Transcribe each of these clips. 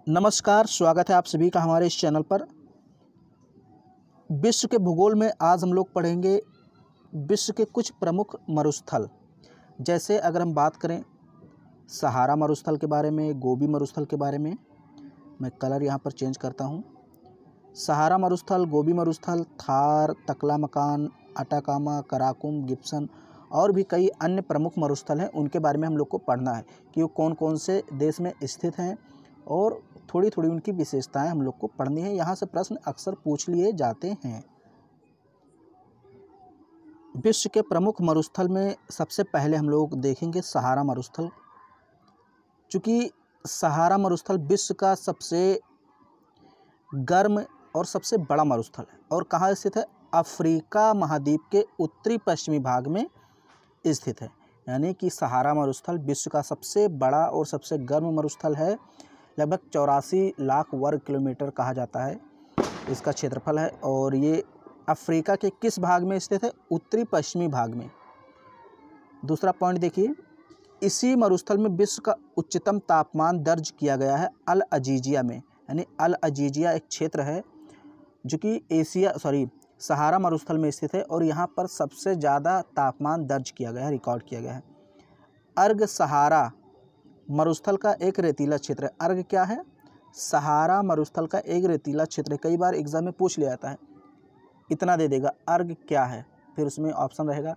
नमस्कार, स्वागत है आप सभी का हमारे इस चैनल पर। विश्व के भूगोल में आज हम लोग पढ़ेंगे विश्व के कुछ प्रमुख मरुस्थल। जैसे अगर हम बात करें सहारा मरुस्थल के बारे में, गोबी मरुस्थल के बारे में, मैं कलर यहाँ पर चेंज करता हूँ। सहारा मरुस्थल, गोबी मरुस्थल, थार, तकलामकान, अटाकामा, कराकुम, गिब्सन और भी कई अन्य प्रमुख मरुस्थल हैं। उनके बारे में हम लोग को पढ़ना है कि वो कौन कौन से देश में स्थित हैं और थोड़ी थोड़ी उनकी विशेषताएं हम लोग को पढ़नी है। यहाँ से प्रश्न अक्सर पूछ लिए जाते हैं। विश्व के प्रमुख मरुस्थल में सबसे पहले हम लोग देखेंगे सहारा मरुस्थल। चूँकि सहारा मरुस्थल विश्व का सबसे गर्म और सबसे बड़ा मरुस्थल है और कहाँ स्थित है? अफ्रीका महाद्वीप के उत्तरी पश्चिमी भाग में स्थित है। यानी कि सहारा मरुस्थल विश्व का सबसे बड़ा और सबसे गर्म मरुस्थल है। लगभग 84 लाख वर्ग किलोमीटर कहा जाता है इसका क्षेत्रफल है और ये अफ्रीका के किस भाग में स्थित है? उत्तरी पश्चिमी भाग में। दूसरा पॉइंट देखिए, इसी मरुस्थल में विश्व का उच्चतम तापमान दर्ज किया गया है अल अजीजिया में। यानी अल अजीजिया एक क्षेत्र है जो कि सहारा मरुस्थल में स्थित है और यहाँ पर सबसे ज़्यादा तापमान दर्ज किया गया है, रिकॉर्ड किया गया है। अर्ग सहारा मरुस्थल का एक रेतीला क्षेत्र है। अर्ग क्या है? सहारा मरुस्थल का एक रेतीला क्षेत्र है। कई बार एग्जाम में पूछ लिया जाता है, इतना दे देगा अर्ग क्या है, फिर उसमें ऑप्शन रहेगा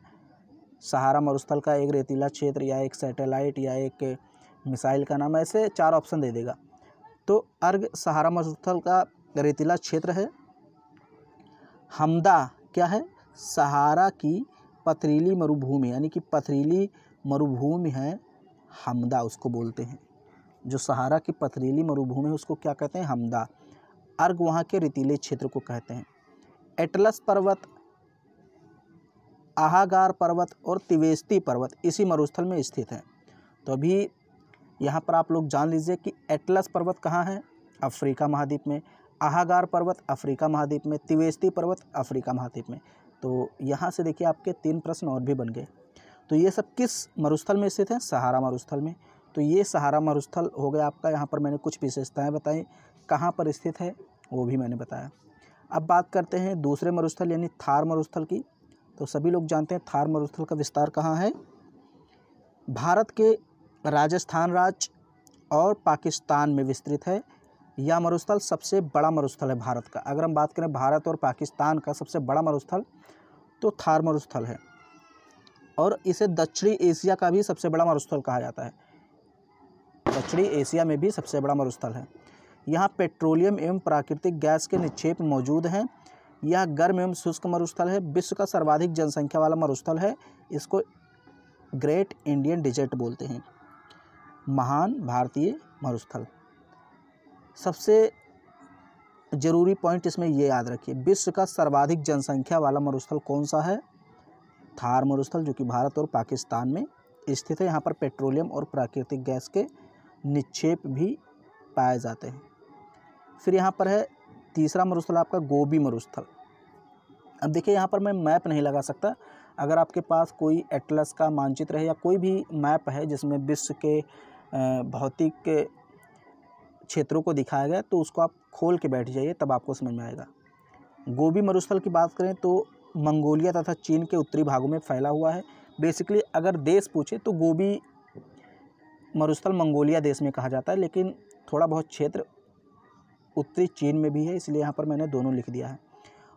सहारा मरुस्थल का एक रेतीला क्षेत्र या एक सैटेलाइट या एक मिसाइल का नाम, ऐसे 4 ऑप्शन दे देगा। तो अर्ग सहारा मरुस्थल का रेतीला क्षेत्र है। हमदा क्या है? सहारा की पथरीली मरुभूमि, यानी कि पथरीली मरुभूमि है, हमदा उसको बोलते हैं। जो सहारा की पथरीली मरुभूमि है उसको क्या कहते हैं? हमदा। अर्ग वहाँ के रेतीले क्षेत्र को कहते हैं। एटलस पर्वत, आहागार पर्वत और तिवेस्ती पर्वत इसी मरुस्थल में स्थित है। तो अभी यहाँ पर आप लोग जान लीजिए कि एटलस पर्वत कहाँ है? अफ्रीका महाद्वीप में। आहागार पर्वत अफ्रीका महाद्वीप में। तिवेस्ती पर्वत अफ्रीका महाद्वीप में। तो यहाँ से देखिए आपके 3 प्रश्न और भी बन गए। तो ये सब किस मरुस्थल में स्थित है? सहारा मरुस्थल में। तो ये सहारा मरुस्थल हो गया आपका। यहाँ पर मैंने कुछ विशेषताएं बताई, कहाँ पर स्थित है वो भी मैंने बताया। अब बात करते हैं दूसरे मरुस्थल यानी थार मरुस्थल की। तो सभी लोग जानते हैं थार मरुस्थल का विस्तार कहाँ है? भारत के राजस्थान राज्य और पाकिस्तान में विस्तृत है। यह मरुस्थल सबसे बड़ा मरुस्थल है भारत का। अगर हम बात करें भारत और पाकिस्तान का सबसे बड़ा मरुस्थल तो थार मरुस्थल है और इसे दक्षिणी एशिया का भी सबसे बड़ा मरुस्थल कहा जाता है। दक्षिणी एशिया में भी सबसे बड़ा मरुस्थल है। यहाँ पेट्रोलियम एवं प्राकृतिक गैस के निक्षेप मौजूद हैं। यह गर्म एवं शुष्क मरुस्थल है। विश्व का सर्वाधिक जनसंख्या वाला मरुस्थल है। इसको ग्रेट इंडियन डेजर्ट बोलते हैं। महान भारतीय मरुस्थल। सबसे ज़रूरी पॉइंट इसमें ये याद रखिए, विश्व का सर्वाधिक जनसंख्या वाला मरुस्थल कौन सा है? थार मरुस्थल, जो कि भारत और पाकिस्तान में स्थित है। यहाँ पर पेट्रोलियम और प्राकृतिक गैस के निक्षेप भी पाए जाते हैं। फिर यहाँ पर है तीसरा मरुस्थल आपका गोबी मरुस्थल। अब देखिए यहाँ पर मैं मैप नहीं लगा सकता। अगर आपके पास कोई एटलस का मानचित्र है या कोई भी मैप है जिसमें विश्व के भौतिक क्षेत्रों को दिखाया गया तो उसको आप खोल के बैठ जाइए, तब आपको समझ में आएगा। गोबी मरुस्थल की बात करें तो मंगोलिया तथा चीन के उत्तरी भागों में फैला हुआ है। बेसिकली अगर देश पूछे तो गोबी मरुस्थल मंगोलिया देश में कहा जाता है, लेकिन थोड़ा बहुत क्षेत्र उत्तरी चीन में भी है, इसलिए यहाँ पर मैंने दोनों लिख दिया है।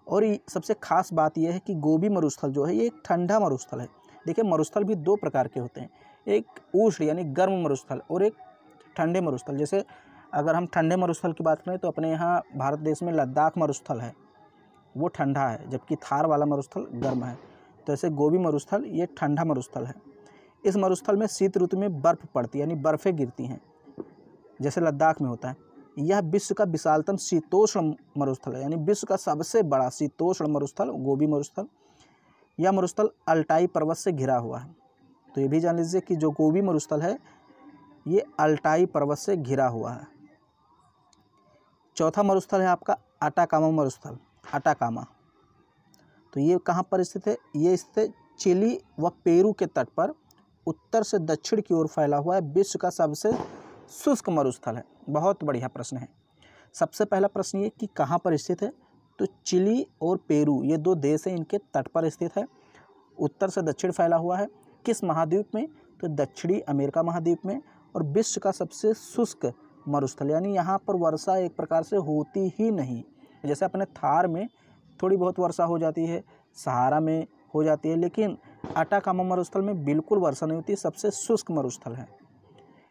और सबसे खास बात यह है कि गोबी मरुस्थल जो है ये एक ठंडा मरुस्थल है। देखिए मरुस्थल भी 2 प्रकार के होते हैं, एक उष्ण यानी गर्म मरुस्थल और एक ठंडे मरुस्थल। जैसे अगर हम ठंडे मरुस्थल की बात करें तो अपने यहाँ भारत देश में लद्दाख मरुस्थल है, वो ठंडा है, जबकि थार वाला मरुस्थल गर्म है। तो ऐसे गोबी मरुस्थल ये ठंडा मरुस्थल है। इस मरुस्थल में शीत ऋतु में बर्फ़ पड़ती है, यानी बर्फ़ें गिरती हैं, जैसे लद्दाख में होता है। यह विश्व का विशालतम शीतोष्ण मरुस्थल है, यानी विश्व का सबसे बड़ा शीतोष्ण मरुस्थल गोबी मरुस्थल। यह मरुस्थल अल्टाई पर्वत से घिरा हुआ है। तो ये भी जान लीजिए कि जो गोबी मरुस्थल है ये अल्टाई पर्वत से घिरा हुआ है। चौथा मरुस्थल है आपका अटाकामा मरुस्थल। अटाकामा तो ये कहाँ पर स्थित है? ये स्थित है चिली व पेरू के तट पर उत्तर से दक्षिण की ओर फैला हुआ है। विश्व का सबसे शुष्क मरुस्थल है? बहुत बढ़िया प्रश्न है। सबसे पहला प्रश्न ये कि कहाँ पर स्थित है, तो चिली और पेरू ये 2 देश हैं, इनके तट पर स्थित है। उत्तर से दक्षिण फैला हुआ है। किस महाद्वीप में, तो दक्षिणी अमेरिका महाद्वीप में। और विश्व का सबसे शुष्क मरुस्थल, यानी यहाँ पर वर्षा एक प्रकार से होती ही नहीं। जैसे अपने थार में थोड़ी बहुत वर्षा हो जाती है, सहारा में हो जाती है, लेकिन अटाकामा मरुस्थल में बिल्कुल वर्षा नहीं होती। सबसे शुष्क मरुस्थल है।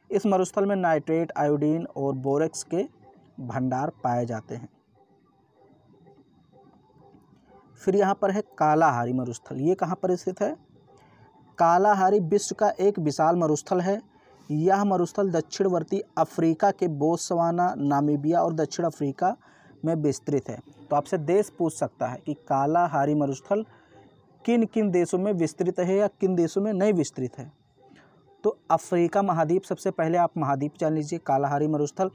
इस मरुस्थल में नाइट्रेट, आयोडीन और बोरेक्स के भंडार पाए जाते हैं। फिर यहाँ पर है कालाहारी मरुस्थल। ये कहाँ पर स्थित है? कालाहारी विश्व का एक विशाल मरुस्थल है। यह मरुस्थल दक्षिणवर्ती अफ्रीका के बोत्सवाना, नामीबिया और दक्षिण अफ्रीका में विस्तृत है। तो आपसे देश पूछ सकता है कि कालाहारी मरुस्थल किन किन देशों में विस्तृत है या किन देशों में नहीं विस्तृत है। तो अफ्रीका महाद्वीप, सबसे पहले आप महाद्वीप जान लीजिए। कालाहारी मरुस्थल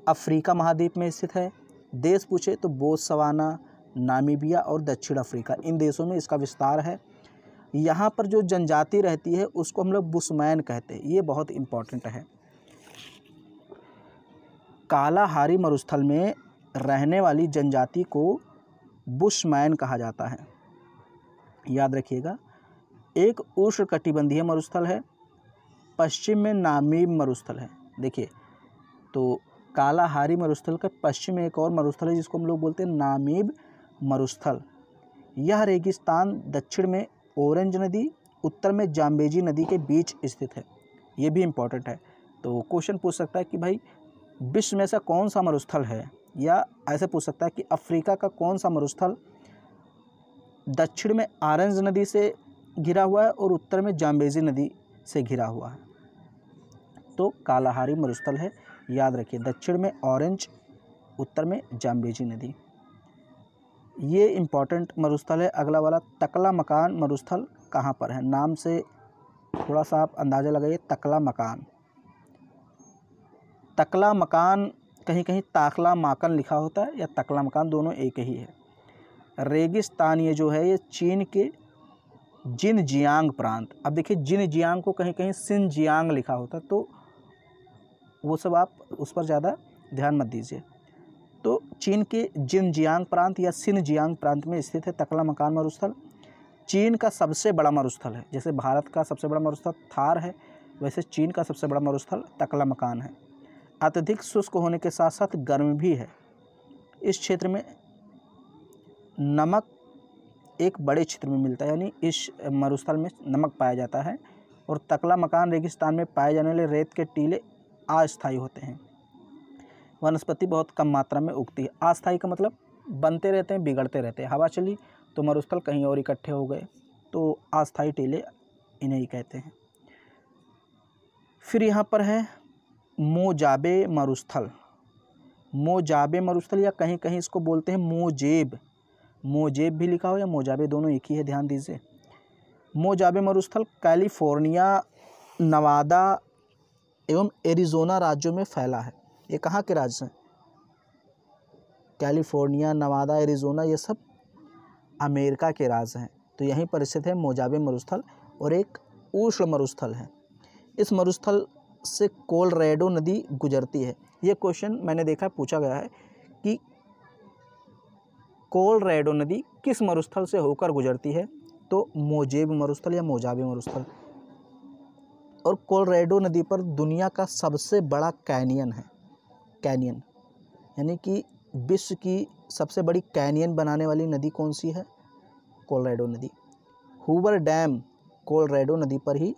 अफ्रीका महाद्वीप में स्थित है। देश पूछे तो बोत्सवाना, नामीबिया और दक्षिण अफ्रीका, इन देशों में इसका विस्तार है। यहाँ पर जो जनजाति रहती है उसको हम लोग बुशमैन कहते हैं। ये बहुत इम्पॉर्टेंट है। कालाहारी मरुस्थल में रहने वाली जनजाति को बुशमैन कहा जाता है, याद रखिएगा। एक उष्णकटिबंधीय मरुस्थल है। पश्चिम में नामीब मरुस्थल है। देखिए, तो कालाहारी मरुस्थल के पश्चिम में एक और मरुस्थल है जिसको हम लोग बोलते हैं नामीब मरुस्थल। यह रेगिस्तान दक्षिण में ऑरेंज नदी, उत्तर में जाम्बेजी नदी के बीच स्थित है। ये भी इम्पोर्टेंट है। तो क्वेश्चन पूछ सकता है कि भाई विश्व में ऐसा कौन सा मरुस्थल है, या ऐसे पूछ सकता है कि अफ्रीका का कौन सा मरुस्थल दक्षिण में ऑरेंज नदी से घिरा हुआ है और उत्तर में जाम्बेजी नदी से घिरा हुआ है। तो कालाहारी मरुस्थल है, याद रखिए। दक्षिण में ऑरेंज, उत्तर में जाम्बेजी नदी। ये इम्पॉर्टेंट मरुस्थल है। अगला वाला तकला मकान मरुस्थल कहाँ पर है? नाम से थोड़ा सा आप अंदाज़ा लगाइए। तकला मकान, तकला मकान, कहीं कहीं ताकला माकन लिखा होता है, या तकला मकान, दोनों एक ही है। रेगिस्तान ये जो है ये चीन के जिनजियांग प्रांत, अब देखिए जिनजियांग को कहीं कहीं सिनजियांग लिखा होता है, तो वो सब आप उस पर ज़्यादा ध्यान मत दीजिए। तो चीन के जिनजियांग प्रांत या सिनजियांग प्रांत में स्थित है तकला मकान मरुस्थल। चीन का सबसे बड़ा मरुस्थल है। जैसे भारत का सबसे बड़ा मरुस्थल थार है, वैसे चीन का सबसे बड़ा मरुस्थल तकला मकान है। अत्यधिक शुष्क होने के साथ साथ गर्म भी है। इस क्षेत्र में नमक एक बड़े क्षेत्र में मिलता है, यानी इस मरुस्थल में नमक पाया जाता है। और तकला मकान रेगिस्तान में पाए जाने वाले रेत के टीले अस्थायी होते हैं। वनस्पति बहुत कम मात्रा में उगती है। अस्थायी का मतलब बनते रहते हैं, बिगड़ते रहते हैं। हवा चली तो मरुस्थल कहीं और इकट्ठे हो गए, तो अस्थायी टीले इन्हें ही कहते हैं। फिर यहाँ पर है मोजाबे मरुस्थल। मोजाबे मरुस्थल, या कहीं कहीं इसको बोलते हैं मोजेब। मोजेब भी लिखा हो या मोजाबे, दोनों एक ही है, ध्यान दीजिए। मोजाबे मरुस्थल कैलिफोर्निया, नवादा एवं एरिज़ोना राज्यों में फैला है। ये कहाँ के राज्य हैं? कैलिफोर्निया, नवादा, एरिज़ोना, ये सब अमेरिका के राज्य हैं। तो यहीं पर स्थित है मोजाबे मरुस्थल, और एक उष्ण मरुस्थल है। इस मरुस्थल से कोलोराडो नदी गुजरती है। ये क्वेश्चन मैंने देखा पूछा गया है कि कोलोराडो नदी किस मरुस्थल से होकर गुजरती है? तो मोजेब मरुस्थल या मोजाबे मरुस्थल। और कोलोराडो नदी पर दुनिया का सबसे बड़ा कैनियन है। कैनियन यानी कि विश्व की सबसे बड़ी कैनियन बनाने वाली नदी कौन सी है? कोलोराडो नदी। हूवर डैम कोलोराडो नदी पर ही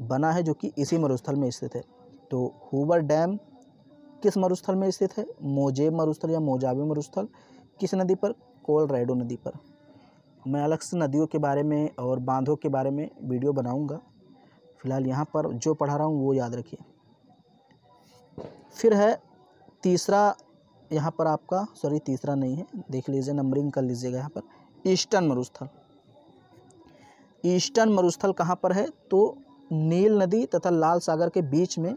बना है, जो कि इसी मरुस्थल में स्थित है। तो हूवर डैम किस मरुस्थल में स्थित है? मोजेब मरुस्थल या मोजाबे मरुस्थल। किस नदी पर? कोलोराडो नदी पर। मैं अलग से नदियों के बारे में और बांधों के बारे में वीडियो बनाऊंगा। फिलहाल यहाँ पर जो पढ़ा रहा हूँ वो याद रखिए। फिर है तीसरा, यहाँ पर आपका तीसरा नहीं है, देख लीजिए, नंबरिंग कर लीजिएगा यहाँ पर। ईस्टर्न मरुस्थल। ईस्टर्न मरुस्थल कहाँ पर है? तो नील नदी तथा लाल सागर के बीच में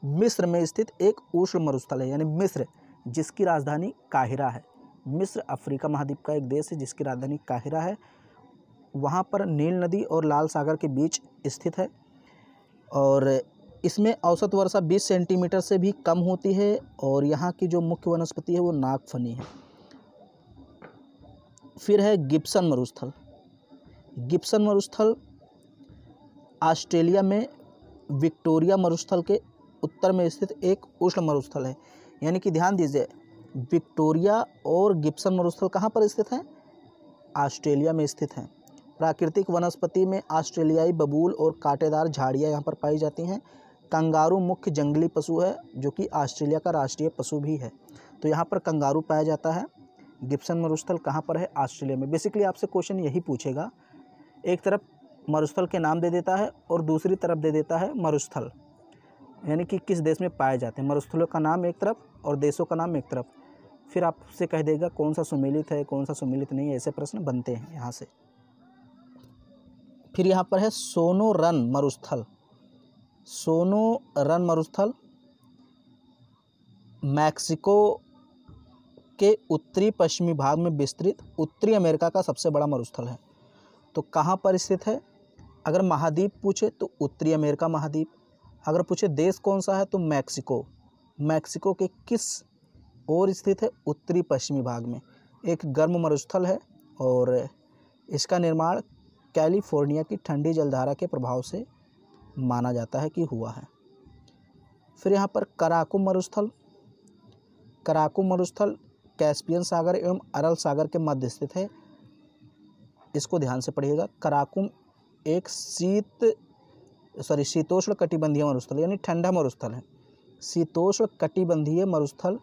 मिस्र में स्थित एक उष्ण मरुस्थल है, यानी मिस्र, जिसकी राजधानी काहिरा है। मिस्र अफ्रीका महाद्वीप का एक देश है जिसकी राजधानी काहिरा है। वहाँ पर नील नदी और लाल सागर के बीच स्थित है। और इसमें औसत वर्षा 20 सेंटीमीटर से भी कम होती है और यहाँ की जो मुख्य वनस्पति है वो नागफनी है। फिर है गिब्सन मरुस्थल। गिब्सन मरुस्थल ऑस्ट्रेलिया में विक्टोरिया मरुस्थल के उत्तर में स्थित एक उष्ण मरुस्थल है। यानी कि ध्यान दीजिए, विक्टोरिया और गिब्सन मरुस्थल कहाँ पर स्थित हैं? ऑस्ट्रेलिया में स्थित हैं। प्राकृतिक वनस्पति में ऑस्ट्रेलियाई बबूल और कांटेदार झाड़ियाँ यहाँ पर पाई जाती हैं। कंगारू मुख्य जंगली पशु है जो कि ऑस्ट्रेलिया का राष्ट्रीय पशु भी है। तो यहाँ पर कंगारू पाया जाता है। गिब्सन मरुस्थल कहाँ पर है? ऑस्ट्रेलिया में। बेसिकली आपसे क्वेश्चन यही पूछेगा, एक तरफ मरुस्थल के नाम दे देता है और दूसरी तरफ दे देता है मरुस्थल, यानी कि किस देश में पाए जाते हैं। मरुस्थलों का नाम एक तरफ और देशों का नाम एक तरफ, फिर आपसे कह देगा कौन सा सुमेलित है कौन सा सुमेलित नहीं है। ऐसे प्रश्न बनते हैं यहाँ से। फिर यहाँ पर है सोनोरन मरुस्थल। सोनोरन मरुस्थल मैक्सिको के उत्तरी पश्चिमी भाग में विस्तृत उत्तरी अमेरिका का सबसे बड़ा मरुस्थल है। तो कहाँ पर स्थित है? अगर महाद्वीप पूछे तो उत्तरी अमेरिका महाद्वीप, अगर पूछे देश कौन सा है तो मैक्सिको। मैक्सिको के किस ओर स्थित है? उत्तरी पश्चिमी भाग में। एक गर्म मरुस्थल है और इसका निर्माण कैलिफोर्निया की ठंडी जलधारा के प्रभाव से माना जाता है कि हुआ है। फिर यहाँ पर कराकुम मरुस्थल। कराकुम मरुस्थल कैस्पियन सागर एवं अरल सागर के मध्य स्थित है। इसको ध्यान से पढ़िएगा। कराकुम एक शीतोष्ण कटिबंधीय मरुस्थल यानी ठंडा मरुस्थल है। शीतोष्ण कटिबंधीय मरुस्थल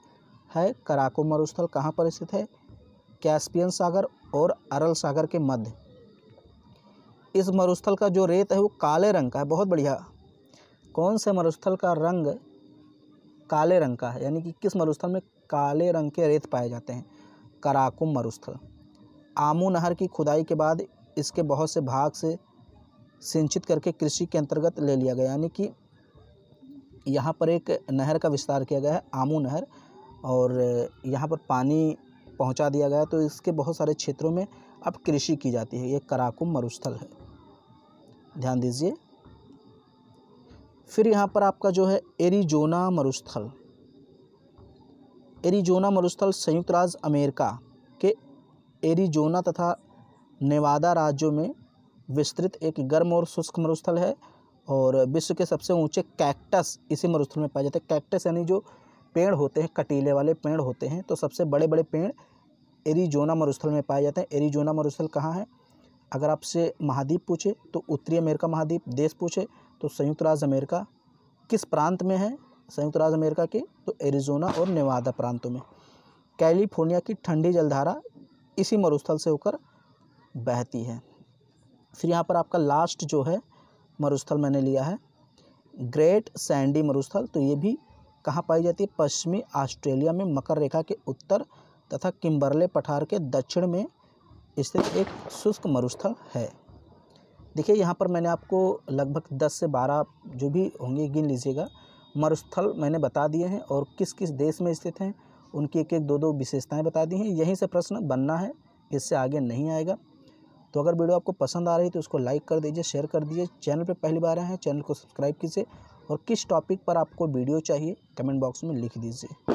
है कराकुम मरुस्थल। कहाँ पर स्थित है? कैस्पियन सागर और अरल सागर के मध्य। इस मरुस्थल का जो रेत है वो काले रंग का है। बहुत बढ़िया। कौन से मरुस्थल का रंग काले रंग का है? यानी कि किस मरुस्थल में काले रंग के रेत पाए जाते हैं? कराकुम मरुस्थल। आमू नहर की खुदाई के बाद इसके बहुत से भाग से सिंचित करके कृषि के अंतर्गत ले लिया गया। यानी कि यहाँ पर एक नहर का विस्तार किया गया है, आमू नहर, और यहाँ पर पानी पहुँचा दिया गया है। तो इसके बहुत सारे क्षेत्रों में अब कृषि की जाती है। ये कराकुम मरुस्थल है, ध्यान दीजिए। फिर यहाँ पर आपका जो है एरिजोना मरुस्थल। एरिजोना मरुस्थल संयुक्त राज्य अमेरिका के एरिजोना तथा नेवादा राज्यों में विस्तृत एक गर्म और शुष्क मरुस्थल है और विश्व के सबसे ऊंचे कैक्टस इसी मरुस्थल में पाए जाते हैं। कैक्टस यानी जो पेड़ होते हैं, कटीले वाले पेड़ होते हैं, तो सबसे बड़े बड़े पेड़ एरिजोना मरुस्थल में पाए जाते हैं। एरिजोना मरुस्थल कहाँ है? अगर आपसे महाद्वीप पूछे तो उत्तरी अमेरिका महाद्वीप, देश पूछे तो संयुक्त राज्य अमेरिका। किस प्रांत में है संयुक्त राज्य अमेरिका के? तो एरिजोना और नेवादा प्रांतों में। कैलिफोर्निया की ठंडी जलधारा इसी मरुस्थल से होकर बहती है। फिर यहाँ पर आपका लास्ट जो है मरुस्थल मैंने लिया है ग्रेट सैंडी मरुस्थल। तो ये भी कहाँ पाई जाती है? पश्चिमी ऑस्ट्रेलिया में मकर रेखा के उत्तर तथा किम्बरले पठार के दक्षिण में स्थित एक शुष्क मरुस्थल है। देखिए यहाँ पर मैंने आपको लगभग 10 से 12 जो भी होंगे गिन लीजिएगा मरुस्थल मैंने बता दिए हैं और किस किस देश में स्थित हैं, उनकी एक एक दो दो विशेषताएं बता दी हैं। यहीं से प्रश्न बनना है, इससे आगे नहीं आएगा। तो अगर वीडियो आपको पसंद आ रही है तो उसको लाइक कर दीजिए, शेयर कर दीजिए। चैनल पे पहली बार आए हैं चैनल को सब्सक्राइब कीजिए और किस टॉपिक पर आपको वीडियो चाहिए कमेंट बॉक्स में लिख दीजिए।